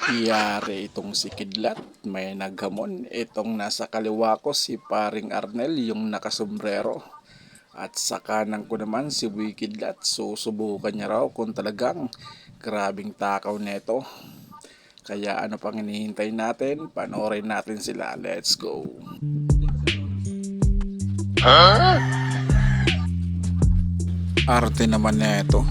Yari itong si Kidlat, may naghamon. Itong nasa kaliwa ko si paring Arnel, yung nakasombrero. At sa kanan ko naman si Boy Kidlat. Susubukan niya raw kung talagang grabing takaw neto. Kaya ano pang hinihintay natin? Panoorin natin sila. Let's go. Arte naman neto.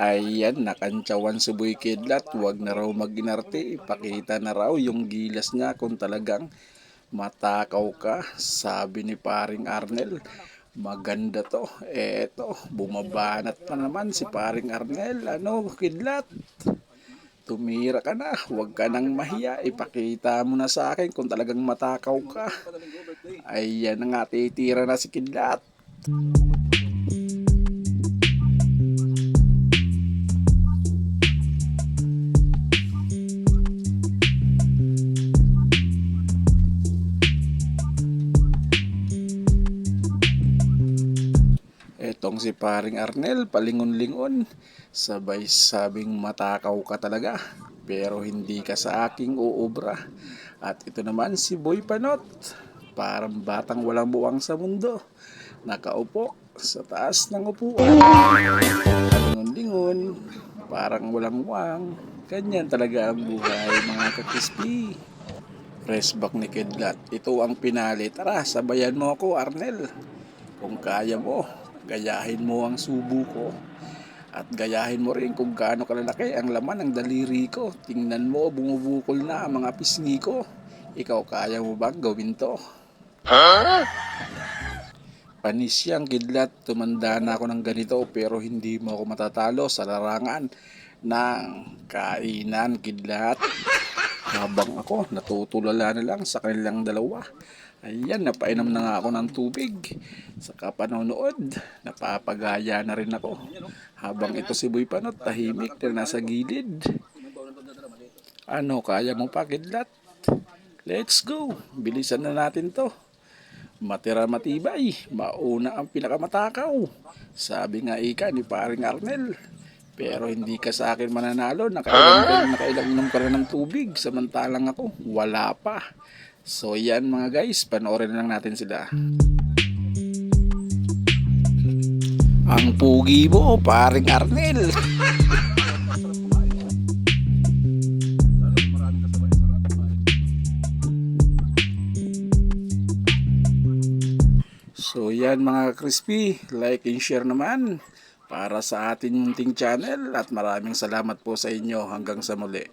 Ayan, nakantsawan si Boy Kidlat. Huwag na raw mag-inarte. Ipakita na raw yung gilas niya kung talagang matakaw ka. Sabi ni paring Arnel, maganda to. Eto, bumabanat na naman si paring Arnel. Ano, Kidlat? Tumira ka na. Huwag ka nang mahiya. Ipakita mo na sa akin kung talagang matakaw ka. Ayan na nga, titira na si Kidlat. Etong si paring Arnel, palingon-lingon. Sabay sabing matakaw ka talaga. Pero hindi ka sa aking uubra. At ito naman si Boy Panot. Parang batang walang buwang sa mundo. Nakaupo sa taas ng upuan. Palingon-lingon. Parang walang buwang. Ganyan talaga ang buhay, mga kakrispy. Press back ni Kidlat. Ito ang pinali. Tara, sabayan mo ako, Arnel. Kung kaya mo, gayahin mo ang subo ko. At gayahin mo rin kung gaano kalalaki ang laman ng daliri ko. Tingnan mo, bumubukol na ang mga pisngi ko. Ikaw, kaya mo bang gawin to? Panis yang Kidlat, tumanda na ako ng ganito pero hindi mo ako matatalo sa larangan ng kainan, Kidlat. Habang ako natutulala na lang sa kanilang dalawa. Ayan, napainom na nga ako ng tubig. Saka panonood, napapagaya na rin ako. Habang ito si Boy Panot, tahimik na nasa gilid. Ano, kaya mo pa, Kidlat? Let's go, bilisan na natin to. Matira matibay, mauna ang pinakamatakaw. Sabi nga ika ni paring Arnel. Pero hindi ka sa akin mananalo, nakailang inom ka rin ng tubig, samantalang ako, wala pa. So yan mga guys, panoorin lang natin sila. Ang pugi mo, paring Arnel. So yan mga crispy, like and share naman para sa ating munting channel at maraming salamat po sa inyo hanggang sa muli.